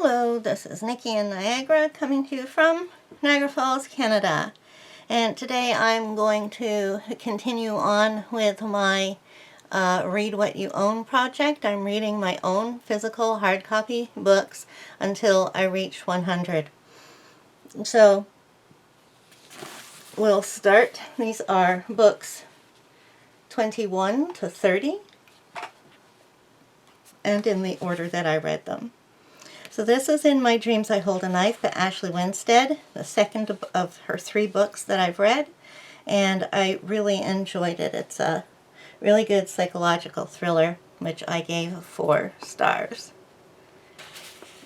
Hello, this is Nikki in Niagara coming to you from Niagara Falls, Canada. And today I'm going to continue on with my Read What You Own project. I'm reading my own physical hard copy books until I reach 100. So we'll start. These are books 21 to 30 and in the order that I read them. So this is In My Dreams I Hold a Knife by Ashley Winstead, the second of her 3 books that I've read, and I really enjoyed it. It's a really good psychological thriller, which I gave 4 stars.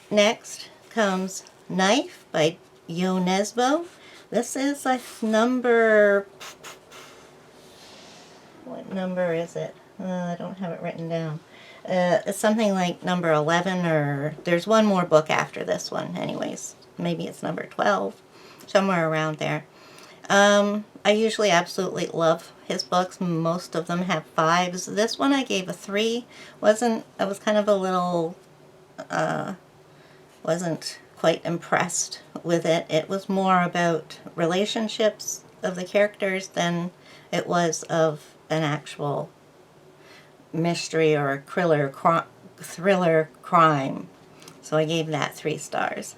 Next comes Knife by Yo Nesbo. This is like number... what number is it? I don't have it written down. It's something like number 11, or there's one more book after this one anyways. Maybe it's number 12, somewhere around there. I usually absolutely love his books. Most of them have 5s. This one I gave a 3. I was kind of a little, wasn't quite impressed with it. It was more about relationships of the characters than it was of an actual mystery or a thriller crime. So I gave that 3 stars.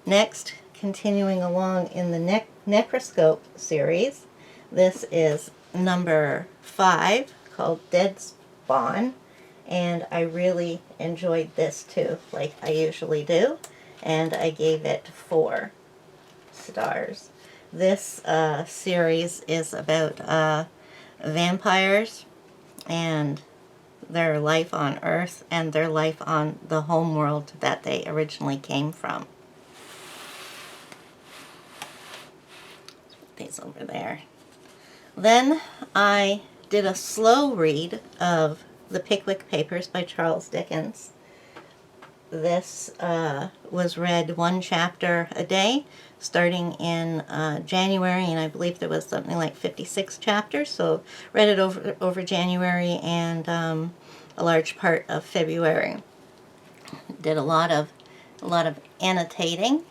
Next, continuing along in the Necroscope series, this is number 5 called Dead Spawn, and I really enjoyed this too, like I usually do, and I gave it 4 stars. This series is about vampires and their life on Earth and their life on the home world that they originally came from. Let's put these over there. Then I did a slow read of The Pickwick Papers by Charles Dickens. This was read 1 chapter a day, starting in January, and I believe there was something like 56 chapters, so read it over January and a large part of February. Did a lot of annotating,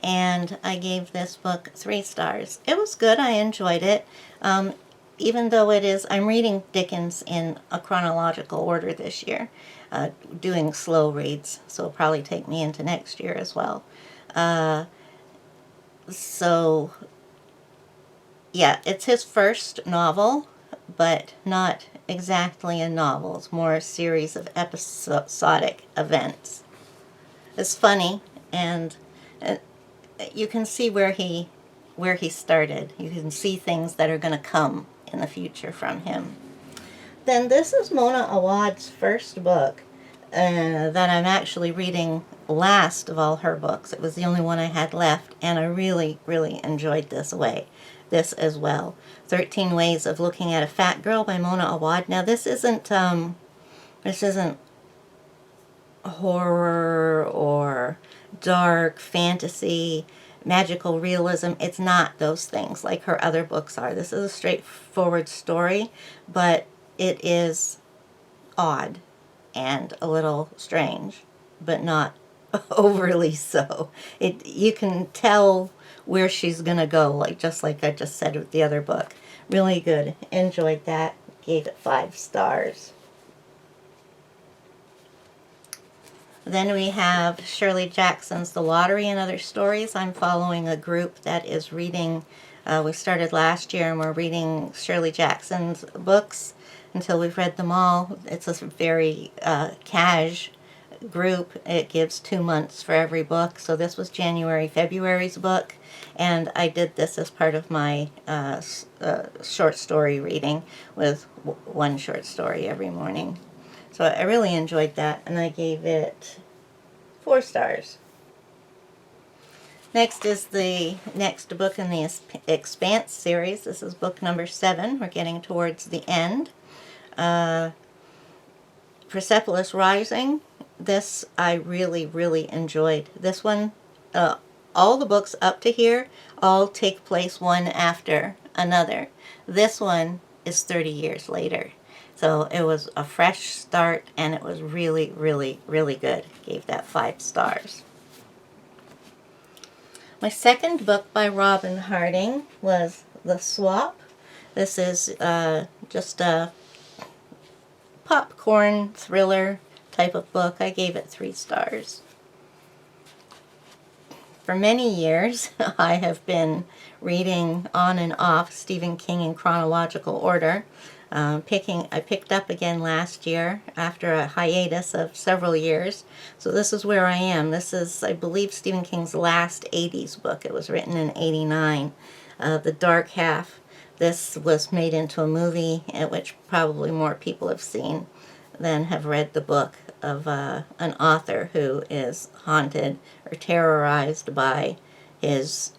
and I gave this book 3 stars. It was good. I enjoyed it. Even though I'm reading Dickens in a chronological order this year, doing slow reads, so it'll probably take me into next year as well. So, yeah, it's his first novel, but not exactly a novel. It's more a series of episodic events. It's funny, and you can see where he started. You can see things that are going to come in the future from him. Then this is Mona Awad's first book that I'm actually reading last of all her books. It was the only one I had left, and I really, really enjoyed this as well. 13 Ways of Looking at a Fat Girl by Mona Awad. Now this isn't horror or dark fantasy, magical realism. It's not those things like her other books are. This is a straightforward story, but it is odd and a little strange, but not overly so. You can tell where she's gonna go, just like I just said with the other book. Really good. Enjoyed that. Gave it 5 stars. Then we have Shirley Jackson's The Lottery and Other Stories. I'm following a group that is reading, we started last year, and we're reading Shirley Jackson's books until we've read them all. It's a very cash group. It gives 2 months for every book. So this was February's book, and I did this as part of my short story reading with 1 short story every morning. So I really enjoyed that, and I gave it 4 stars. Next is the next book in the Expanse series. This is book number 7. We're getting towards the end. Prilis Rising. This I really, really enjoyed. This one, all the books up to here all take place one after another. This one is 30 years later. So it was a fresh start, and it was really, really, really good. Gave that 5 stars. My second book by Robin Harding was The Swap. This is just a popcorn thriller type of book. I gave it 3 stars. For many years, I have been reading on and off Stephen King in chronological order. I picked up again last year after a hiatus of several years. So this is where I am. This is, I believe, Stephen King's last 80s book. It was written in 89, The Dark Half. This was made into a movie, which probably more people have seen than have read the book, of an author who is haunted or terrorized by his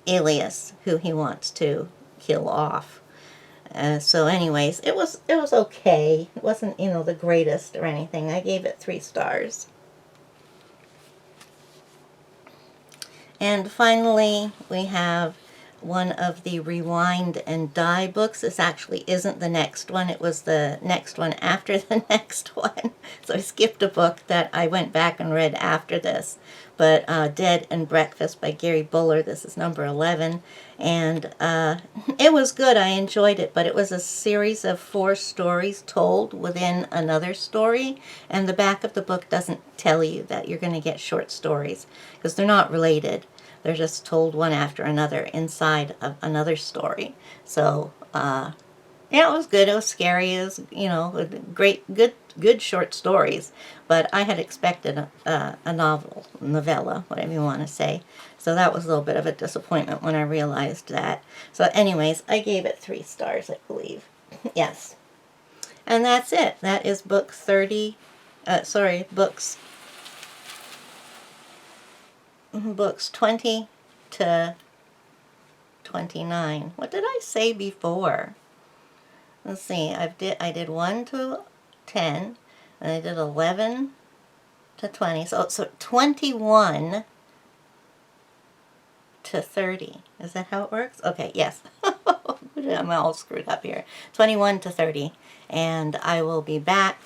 alias, who he wants to kill off. So anyways, it was okay. It wasn't, the greatest or anything. I gave it 3 stars. And finally, we have one of the Rewind and Die books. This actually isn't the next one. It was the next one after the next one. So I skipped a book that I went back and read after this. But Dead and Breakfast by Gary Buller. This is number 11. And it was good. I enjoyed it. But it was a series of 4 stories told within another story. And the back of the book doesn't tell you that you're going to get short stories, because they're not related. They're just told one after another inside of another story. So, yeah, it was good. It was scary. It was, good short stories. But I had expected a novella, whatever you want to say. So that was a little bit of a disappointment when I realized that. So anyways, I gave it 3 stars, I believe. Yes. And that's it. That is books 20 to 29. What did I say before? Let's see. I did 1 to 10, and I did 11 to 20. So 21 to 30. Is that how it works? Okay, yes. I'm all screwed up here. 21 to 30. And I will be back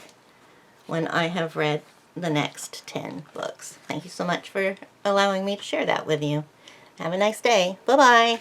when I have read the next 10 books. Thank you so much for allowing me to share that with you. Have a nice day. Bye-bye.